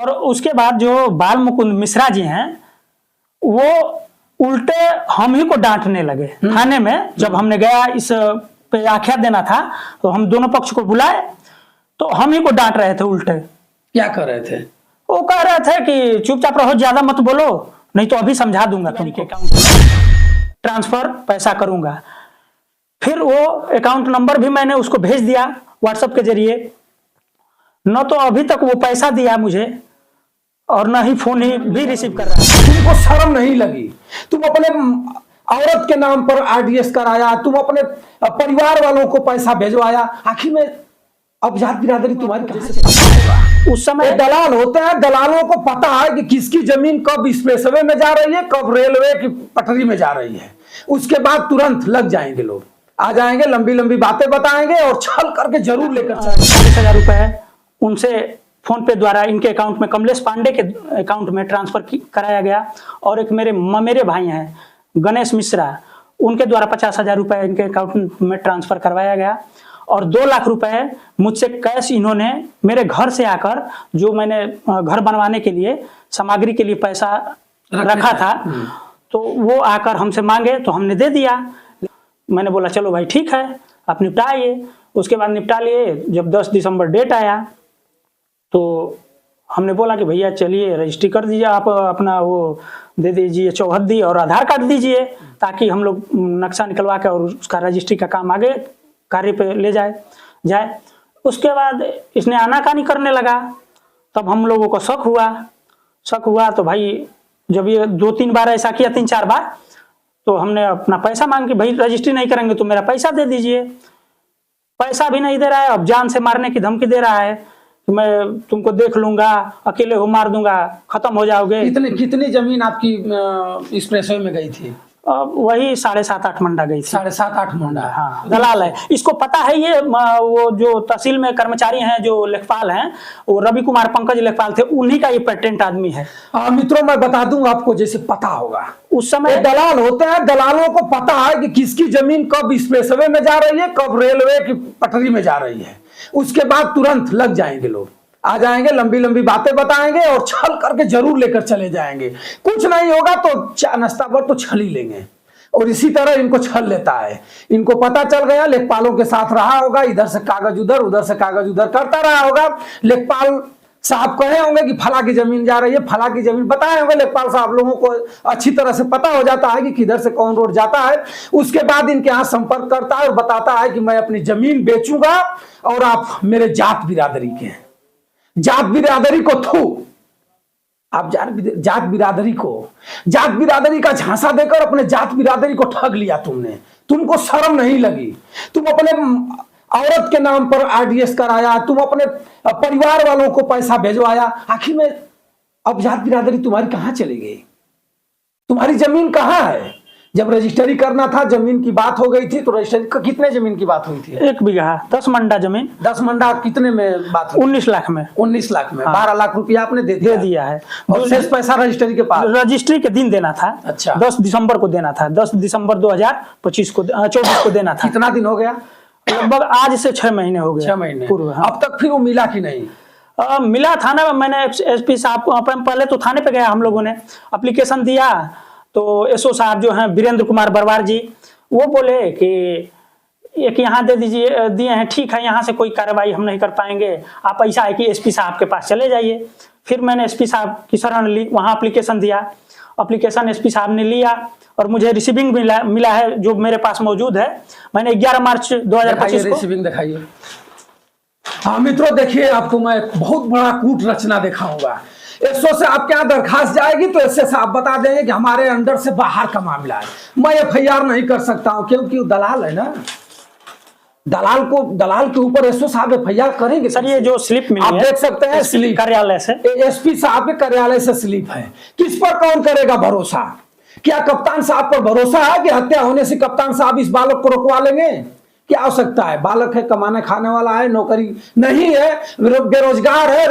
और उसके बाद जो बाल मुकुंद मिश्रा जी हैं वो उल्टे हम ही को डांटने लगे थाने में। जब हमने गया इस पे आख्या देना था तो हम दोनों पक्ष को बुलाए तो हम ही को डांट रहे थे उल्टे। क्या कर रहे थे? वो कह रहे थे कि चुपचाप रहो, ज्यादा मत बोलो, नहीं तो अभी समझा दूंगा तुमके अकाउंट में ट्रांसफर पैसा करूंगा। फिर वो अकाउंट नंबर भी मैंने उसको भेज दिया व्हाट्सएप के जरिए, न तो अभी तक वो पैसा दिया मुझे और न ही फोन ही भी रिसीव कर रहा है। तुमको शर्म नहीं लगी? तुम अपने औरत के नाम पर आरडीएस कराया, तुम अपने परिवार वालों को पैसा भेजवाया, आखिर में अब जात बिरादरी तुम्हारी कहां से पता होगा? उस समय दलाल होते हैं, दलालों को पता है कि किसकी जमीन कब एक्सप्रेसवे में जा रही है, कब रेलवे की पटरी में जा रही है। उसके बाद तुरंत लग जाएंगे, लोग आ जाएंगे, लंबी लंबी बातें बताएंगे और छल करके जरूर लेकर चलेंगे। 40,000 रुपए उनसे फोन पे द्वारा इनके अकाउंट में, कमलेश पांडे के अकाउंट में ट्रांसफर कराया गया। और एक मेरे भाई हैं गणेश मिश्रा, उनके द्वारा 50,000 रुपए इनके अकाउंट में ट्रांसफर करवाया गया। और 2 लाख रुपए मुझसे कैश इन्होंने मेरे घर से आकर, जो मैंने घर बनवाने के लिए सामग्री के लिए पैसा रखा था, तो वो आकर हमसे मांगे तो हमने दे दिया। मैंने बोला चलो भाई ठीक है, आप निपटाइए। उसके बाद निपटा लिए। जब 10 दिसंबर डेट आया तो हमने बोला कि भैया चलिए रजिस्ट्री कर दीजिए, आप अपना वो दे दीजिए चौहद्दी और आधार कार्ड दीजिए, ताकि हम लोग नक्शा निकलवा के और उसका रजिस्ट्री का काम आगे कार्य पे ले जाए। उसके बाद इसने आनाकानी करने लगा। तब हम लोगों को शक हुआ तो भाई जब ये 2-3 बार ऐसा किया, 3-4 बार, तो हमने अपना पैसा मांग के, भाई रजिस्ट्री नहीं करेंगे तो मेरा पैसा दे दीजिए। पैसा भी नहीं दे रहा है, अब जान से मारने की धमकी दे रहा है कि मैं तुमको देख लूंगा, अकेले हो मार दूंगा, खत्म हो जाओगे। कितनी जमीन आपकी एक्सप्रेसवे में गई थी? वही 7.5-8 मंडा गई थी। 7.5-8 मंडा। हाँ, दलाल है, इसको पता है। ये वो जो तहसील में कर्मचारी हैं, जो लेखपाल हैं, वो रवि कुमार पंकज लेखपाल थे, उन्हीं का ये पेटेंट आदमी है। मित्रों मैं बता दूं आपको, जैसे पता होगा उस समय दलाल होते हैं, दलालों को पता है कि किसकी जमीन कब एक्सप्रेसवे में जा रही है, कब रेलवे की पटरी में जा रही है। उसके बाद तुरंत लग जाएंगे, लोग आ जाएंगे, लंबी लंबी बातें बताएंगे और छल करके जरूर लेकर चले जाएंगे। कुछ नहीं होगा तो चाय नाश्ता पर तो छल ही लेंगे। और इसी तरह इनको छल लेता है। इनको पता चल गया, लेखपालों के साथ रहा होगा, इधर से कागज उधर से कागज उधर करता रहा होगा। लेखपाल साहब कहे होंगे कि फला की जमीन जा रही है, फला की जमीन बताए होंगे लेखपाल साहब, लोगों को अच्छी तरह से पता हो जाता है कि किधर से कौन रोड जाता है। उसके बाद इनके यहाँ संपर्क करता है और बताता है कि मैं अपनी जमीन बेचूंगा और आप मेरे जात बिरादरी के हैं। जात बिरादरी को आप जात बिरादरी का झांसा देकर अपने जात बिरादरी को ठग लिया तुमने। तुमको शर्म नहीं लगी? तुम अपने औरत के नाम पर आरडीएस कराया, तुम अपने परिवार वालों को पैसा भेजवाया, आखिर में अब जात बिरादरी तुम्हारी कहां चली गई? तुम्हारी जमीन कहां है? जब रजिस्ट्री करना था, जमीन की बात हो गई थी, तो रजिस्ट्री कितने जमीन की बात हुई थी? 1 बीघा 10 मंडा जमीन। 10 मंडा कितने में बात हुई? 19 लाख में। 19 लाख में। हाँ। 12 लाख रुपया आपने दे दिया है। और शेष पैसा रजिस्ट्री के पास? रजिस्ट्री के दिन देना था। अच्छा। 10 दिसंबर को देना था। 10 दिसंबर 2024 को देना था। कितना दिन हो गया? लगभग आज से 6 महीने हो गए। 6 महीने पूर्व। हाँ। अब तक फिर वो मिला कि नहीं? मिला। थाना में मैंने एसपी साहब को, पहले तो थाने पे गया, हम लोगों ने एप्लीकेशन दिया तो एसओ साहब जो हैं वीरेंद्र कुमार बरवार जी, वो बोले कि एक यहाँ दे दीजिए, दिए हैं, ठीक है, यहाँ से कोई कार्रवाई हम नहीं कर पाएंगे, आप ऐसा है कि एसपी साहब के पास चले जाइए। फिर मैंने एसपी साहब की शरण ली, वहाँ एप्लीकेशन दिया। एप्लीकेशन एसपी साहब ने लिया और मुझे रिसीविंग मिला है, जो मेरे पास मौजूद है। मैंने 11 मार्च 2025 को रिसीविंग दिखाइए। हाँ मित्रों देखिए, आपको मैं बहुत बड़ा कूट रचना दिखाऊंगा। एसओ से आपके यहाँ दरखास्त जाएगी तो एसओ से आप बता देंगे कि हमारे अंडर से बाहर का मामला है, मैं एफआईआर नहीं कर सकता हूं, क्योंकि वो दलाल है ना। दलाल के ऊपर एसओ साहब एफआईआर करेंगे। सर ये जो स्लिप मिली आप देख सकते हैं, स्लिप कार्यालय से, एसपी साहब के कार्यालय से स्लिप है। किस पर कौन करेगा भरोसा? क्या कप्तान साहब पर भरोसा है कि हत्या होने से कप्तान साहब इस बालक को रोकवा लेंगे? क्या आवश्यकता है? बालक है, कमाने खाने वाला है, नौकरी नहीं है, बेरोजगार है,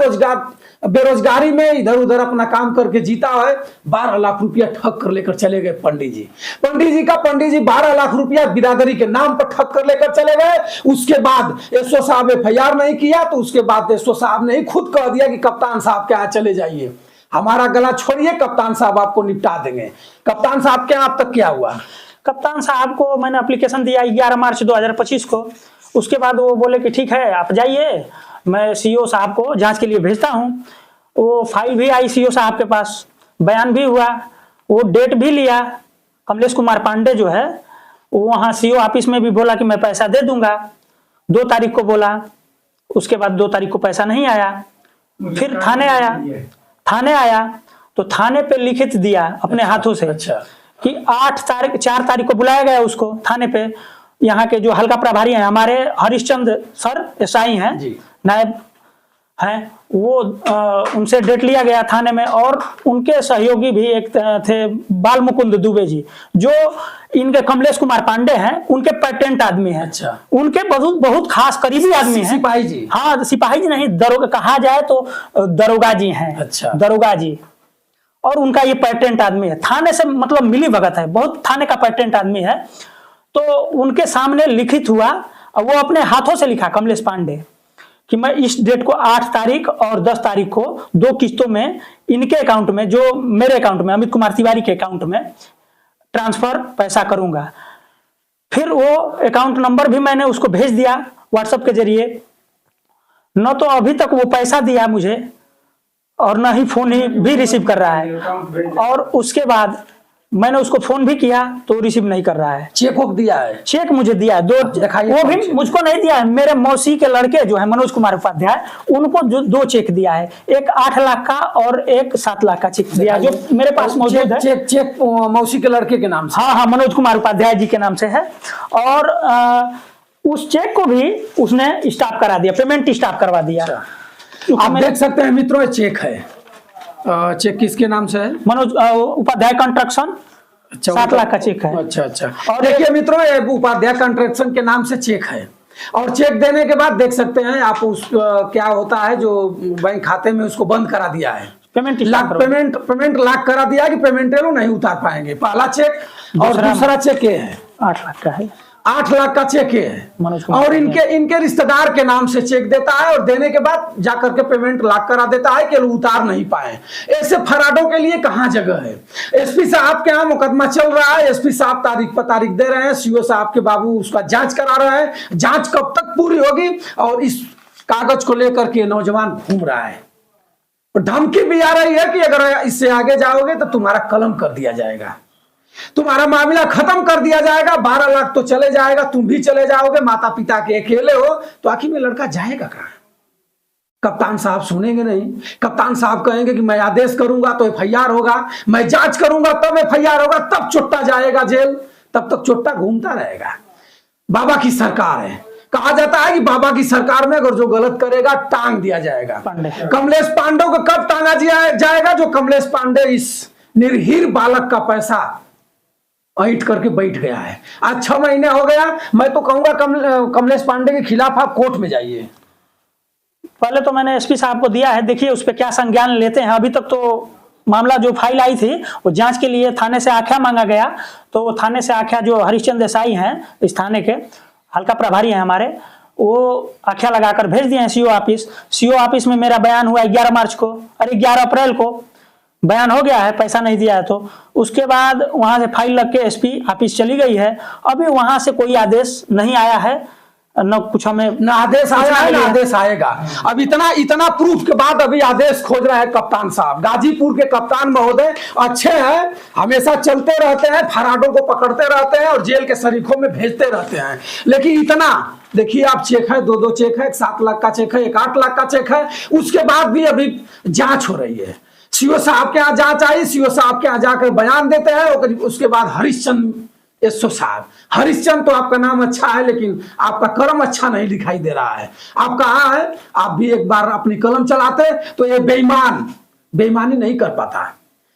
बेरोजगारी में इधर उधर अपना काम करके जीता है। 12 लाख रुपया ठग कर लेकर चले गए पंडित जी 12 लाख रुपया बिरादरी के नाम पर ठग कर लेकर चले गए। उसके बाद एसओ साहब FIR नहीं किया, तो उसके बाद एसओ साहब ने ही खुद कह दिया कि कप्तान साहब के यहाँ चले जाइए, हमारा गला छोड़िए, कप्तान साहब आपको निपटा देंगे। कप्तान साहब के यहाँ अब तक क्या हुआ? कप्तान साहब को मैंने एप्लीकेशन दिया 11 मार्च 2025 को। उसके बाद वो बोले कि ठीक है आप जाइए, मैं सीओ साहब को जांच के लिए भेजता हूँ। वो फाइल भी आई सीओ साहब के पास, बयान भी हुआ, वो डेट भी लिया। कमलेश कुमार पांडे जो है वो वहाँ सीओ ऑफिस में भी बोला कि मैं पैसा दे दूंगा, 2 तारीख को बोला। उसके बाद 2 तारीख को पैसा नहीं आया। फिर थाने आया तो थाने पे लिखित दिया अपने हाथों से कि 4 तारीख को बुलाया गया उसको थाने पे। यहाँ के जो हल्का प्रभारी हैं हमारे हरिश्चंद्र सर SI हैं, नायब हैं, वो उनसे डेट लिया गया थाने में। और उनके सहयोगी भी एक थे बाल मुकुंद दुबे जी, जो इनके कमलेश कुमार पांडे हैं, उनके पेटेंट आदमी हैं। अच्छा। उनके बहुत खास करीबी आदमी हैं। सिपाही जी? हाँ, सिपाही जी नहीं, दरोगा कहा जाए तो दरोगा जी हैं। अच्छा। दरोगा जी। और उनका ये पेटेंट आदमी है, थाने से मतलब मिली भगत है, बहुत थाने का पेटेंट आदमी है। तो उनके सामने लिखित हुआ, वो अपने हाथों से लिखा कमलेश पांडे कि मैं इस डेट को 8 तारीख और 10 तारीख को 2 किस्तों में इनके अकाउंट में, जो मेरे अकाउंट में, अमित कुमार तिवारी के अकाउंट में ट्रांसफर पैसा करूंगा। फिर वो अकाउंट नंबर भी मैंने उसको भेज दिया व्हाट्सएप के जरिए। न तो अभी तक वो पैसा दिया मुझे और न ही फोन ही भी रिसीव कर रहा है। और उसके बाद मैंने उसको फोन भी किया तो रिसीव नहीं कर रहा है। चेक बुक दिया है? चेक मुझे दिया है 2, वो भी मुझको नहीं दिया है, मेरे मौसी के लड़के जो है मनोज कुमार उपाध्याय, उनको जो 2 चेक दिया है, एक 8 लाख का और एक 7 लाख का चेक दिया, जो मेरे पास मौजूद है। चेक मौसी के लड़के के नाम से? हाँ, मनोज कुमार उपाध्याय जी के नाम से है। और उस चेक को भी उसने स्टॉप करा दिया, पेमेंट स्टॉप करवा दिया। आप देख सकते हैं मित्रों, चेक है। चेक किसके नाम से है? मनोज उपाध्याय कंस्ट्रक्शन, 7 लाख का चेक है। अच्छा। और देखिए मित्रों, उपाध्याय कंस्ट्रक्शन के नाम से चेक है। और चेक देने के बाद देख सकते हैं आप उस क्या होता है, जो बैंक खाते में उसको बंद करा दिया है, पेमेंट लॉक करा दिया कि पेमेंट लोग नहीं उतार पाएंगे। पहला चेक और दूसरा चेक ये है 8 लाख का है, 8 लाख का चेक है। और इनके रिश्तेदार के नाम से चेक देता है और देने के बाद जाकर के पेमेंट लॉक करा देता है कि उतार नहीं पाए। ऐसे फराडों के लिए कहाँ जगह है? एसपी साहब के यहाँ मुकदमा चल रहा है, एसपी साहब तारीख पर तारीख दे रहे हैं, सीओ साहब के बाबू उसका जांच करा रहे हैं। जांच कब तक पूरी होगी? और इस कागज को लेकर के नौजवान घूम रहा है, धमकी भी आ रही है कि अगर इससे आगे जाओगे तो तुम्हारा कलम कर दिया जाएगा, तुम्हारा मामला खत्म कर दिया जाएगा, 12 लाख तो चले जाएगा, तुम भी चले जाओगे, माता पिता के अकेले हो, तो आखिर में लड़का जाएगा कहां? कप्तान साहब सुनेंगे नहीं। कप्तान साहब कहेंगे कि मैं आदेश करूंगा तो FIR होगा, मैं जांच करूंगा तब FIR होगा, तब चोट्टा जाएगा जेल, तब तक चोट्टा घूमता रहेगा। बाबा की सरकार है, कहा जाता है कि बाबा की सरकार में अगर जो गलत करेगा टांग दिया जाएगा। कमलेश पांडे को कब टांगा जाएगा? जो कमलेश पांडे इस निर्हीर बालक का पैसा ऐंठ करके बैठ गया है। आज 6 महीने हो गया। मैं तो कहूंगा कमलेश पांडे के खिलाफ आप कोर्ट में जाइए। पहले तो मैंने एसपी साहब को दिया है, देखिए उस पर क्या संज्ञान लेते हैं। अभी तक तो मामला जो फाइल आई थी वो जांच के लिए थाने से आख्या मांगा गया, तो वो थाने से आख्या, जो हरिश्चंद्र SI हैं इस थाने के हल्का प्रभारी हैं हमारे, वो आख्या लगाकर भेज दिए हैं सीओ ऑफिस में मेरा बयान हुआ 11 मार्च को, अरे 11 अप्रैल को बयान हो गया है, पैसा नहीं दिया है। तो उसके बाद वहां से फाइल लग के एसपी ऑफिस चली गई है, अभी वहां से कोई आदेश नहीं आया है, न कुछ हमें न आदेश आया है, न आदेश आएगा। अब इतना प्रूफ के बाद अभी आदेश खोज रहे हैं कप्तान साहब। गाजीपुर के कप्तान महोदय अच्छे हैं, हमेशा चलते रहते हैं, फराडों को पकड़ते रहते हैं और जेल के शरीकों में भेजते रहते हैं। लेकिन इतना देखिए, आप चेक है, 2 चेक है, एक 7 लाख का चेक है, एक 8 लाख का चेक है, उसके बाद भी अभी जांच हो रही है। सीओ साहब के यहाँ जांच आई, सीओ साहब के यहाँ जाकर बयान देते हैं, उसके बाद हरिश्चंद्र एसओ साहब, हरिश्चंद्र तो आपका नाम अच्छा है लेकिन आपका कलम अच्छा नहीं दिखाई दे रहा है। आप कहाँ है? आप भी एक बार अपनी कलम चलाते तो ये बेईमानी नहीं कर पाता है।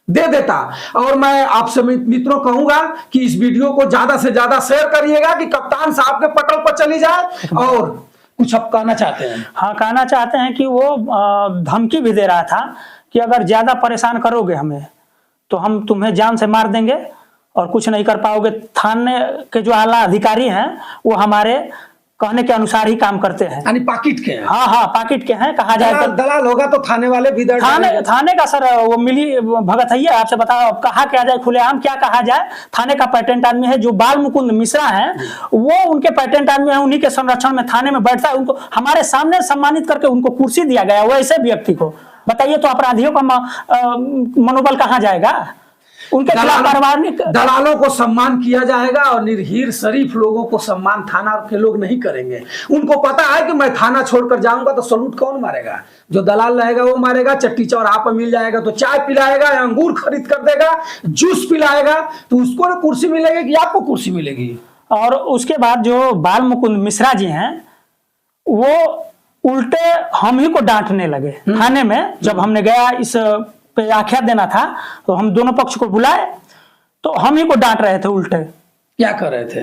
दे देता। और मैं आपसे मित्रों कहूंगा कि इस वीडियो को ज्यादा से ज्यादा शेयर करिएगा कि कप्तान साहब के पटल पर चली जाए। और कुछ आप कहना चाहते हैं? हाँ, कहना चाहते हैं कि वो धमकी भी दे रहा था कि अगर ज्यादा परेशान करोगे हमें तो हम तुम्हें जान से मार देंगे और कुछ नहीं कर पाओगे। थाने के जो आला अधिकारी हैं वो हमारे कहने के अनुसार ही काम करते हैं। यानी पाकिट के हैं? हाँ हाँ, पाकिट के हैं। कहा जाए तो दलाल होगा तो थाने वाले भी थाने का सर वो मिली भगत है। आपसे बताओ, कहा क्या जाए, खुलेआम क्या कहा जाए। थाने का पेटेंट आदमी है जो बाल मुकुंद मिश्रा है, वो उनके पेटेंट आदमी है, उन्हीं के संरक्षण में थाने में बैठता है। उनको हमारे सामने सम्मानित करके उनको कुर्सी दिया गया, वैसे व्यक्ति को बताइए तो अपराधियों का मनोबल कहाँ जाएगा? उनके दलालों को सम्मान किया जाएगा और निर्हीर शरीफ लोगों को सम्मान थाना के लोग नहीं करेंगे। उनको पता है कि मैं थाना छोड़कर जाऊंगा तो सलूट कौन मारेगा? जो दलाल रहेगा वो मारेगा। चट्टी चौराहा पर मिल जाएगा तो चाय पिलाएगा, अंगूर खरीद कर देगा, जूस पिलाएगा, तो उसको ना कुर्सी मिलेगी कि आपको कुर्सी मिलेगी। और उसके बाद जो बाल मुकुंद मिश्रा जी हैं वो उल्टे हम ही को डांटने लगे थाने में। जब हमने गया इस पे आख्या देना था तो हम दोनों पक्ष को बुलाए तो हम ही को डांट रहे थे उल्टे। क्या कर रहे थे?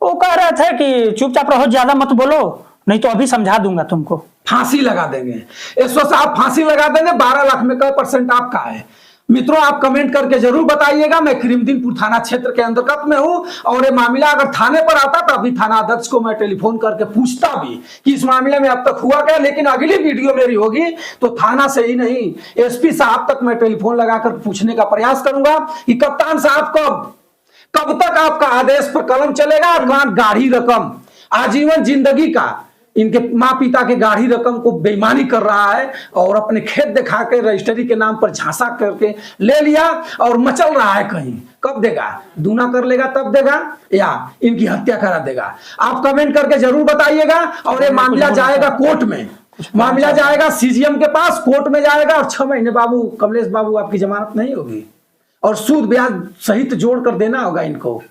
वो कह रहे थे कि चुपचाप रहो, ज्यादा मत बोलो, नहीं तो अभी समझा दूंगा तुमको। फांसी लगा देंगे। एसओ साहब फांसी लगा देंगे। 12 लाख में का % आपका है? मित्रों आप कमेंट करके जरूर बताइएगा। मैं करीमदीनपुर थाना क्षेत्र के अंतर्गत में हूं और ये मामला अगर थाने पर आता तो अभी थाना अध्यक्ष को मैं टेलीफोन करके पूछता भी कि इस मामले में अब तक हुआ क्या। लेकिन अगली वीडियो मेरी होगी तो थाना से ही नहीं, एसपी साहब तक मैं टेलीफोन लगाकर पूछने का प्रयास करूंगा कि कप्तान साहब कब तक आपका आदेश पर कलम चलेगा। और गाढ़ी रकम आजीवन जिंदगी का इनके माँ पिता के गाढ़ी रकम को बेईमानी कर रहा है और अपने खेत दिखा के रजिस्ट्री के नाम पर झांसा करके ले लिया और मचल रहा है। कहीं कब देगा? दूना कर लेगा तब देगा या इनकी हत्या करा देगा? आप कमेंट करके जरूर बताइएगा। और ये मामला जाएगा कोर्ट में, मामला जाएगा सीजीएम के पास, कोर्ट में जाएगा और 6 महीने बाबू कमलेश बाबू आपकी जमानत नहीं होगी और सूद ब्याज सहित जोड़ कर देना होगा इनको,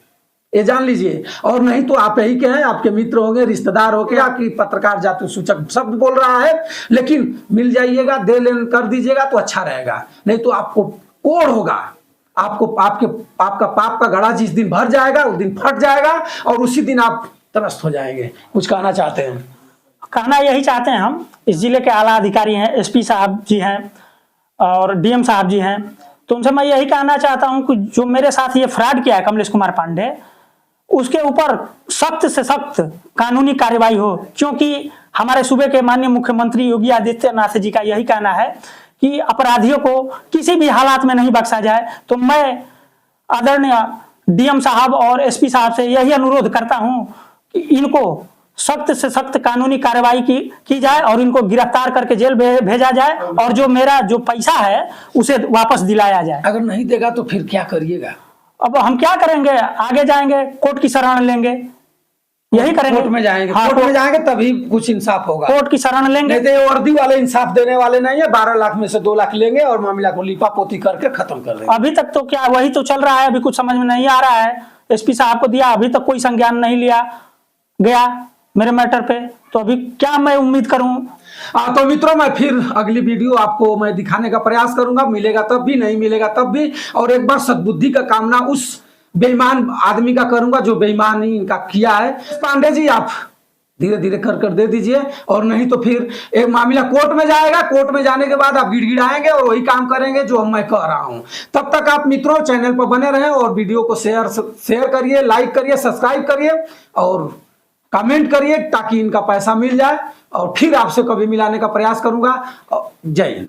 ये जान लीजिए। और नहीं तो आप यही के हैं, आपके मित्र होंगे, रिश्तेदार होंगे, आपकी पत्रकार जाति सूचक शब्द बोल रहा है, लेकिन मिल जाइएगा, दे लेन कर दीजिएगा तो अच्छा रहेगा। नहीं तो आपको कोड़ होगा, आपको आपका पाप का घड़ा जिस दिन भर जाएगा उस दिन फट जाएगा और उसी दिन आप त्रस्त हो जाएंगे। कुछ कहना चाहते हैं? कहना यही चाहते हैं हम, इस जिले के आला अधिकारी हैं, एसपी साहब जी हैं और डीएम साहब जी हैं, तो उनसे मैं यही कहना चाहता हूं कि जो मेरे साथ ये फ्रॉड किया है कमलेश कुमार पांडे, उसके ऊपर सख्त से सख्त कानूनी कार्रवाई हो। क्योंकि हमारे सूबे के माननीय मुख्यमंत्री योगी आदित्यनाथ जी का यही कहना है कि अपराधियों को किसी भी हालात में नहीं बख्शा जाए। तो मैं आदरणीय डीएम साहब और एसपी साहब से यही अनुरोध करता हूं कि इनको सख्त से सख्त कानूनी कार्रवाई की जाए और इनको गिरफ्तार करके जेल भेजा जाए और जो मेरा जो पैसा है उसे वापस दिलाया जाए। अगर नहीं देगा तो फिर क्या करिएगा? अब हम क्या करेंगे? आगे जाएंगे, कोर्ट की शरण लेंगे, यही करेंगे। कोर्ट में जाएंगे? हाँ, कोर्ट में जाएंगे तभी कुछ इंसाफ होगा। कोर्ट की शरण लेंगे। नहीं तो वर्दी वाले इंसाफ देने वाले नहीं है। 12 लाख में से 2 लाख लेंगे और मामला को लिपा पोती करके खत्म कर देंगे। अभी तक तो क्या वही तो चल रहा है, अभी कुछ समझ में नहीं आ रहा है। एसपी साहब को दिया, अभी तक कोई संज्ञान नहीं लिया गया मेरे मैटर पे, तो अभी क्या मैं उम्मीद करूं? तो मित्रों मैं फिर अगली वीडियो आपको मैं दिखाने का प्रयास करूंगा। मिलेगा तब भी, नहीं मिलेगा तब भी। और एक बार सद्बुद्धि का कामना उस बेईमान आदमी का करूंगा जो बेईमानी इनका किया है। पांडे जी आप धीरे धीरे कर दे दीजिए और नहीं तो फिर एक मामला कोर्ट में जाएगा। कोर्ट में जाने के बाद आप गिड़गिड़ाएंगे और वही काम करेंगे जो मैं कह रहा हूं। तब तक आप मित्रों चैनल पर बने रहें और वीडियो को शेयर करिए, लाइक करिए, सब्सक्राइब करिए और कमेंट करिए ताकि इनका पैसा मिल जाए। और फिर आपसे कभी मिलाने का प्रयास करूंगा। जय हिंद।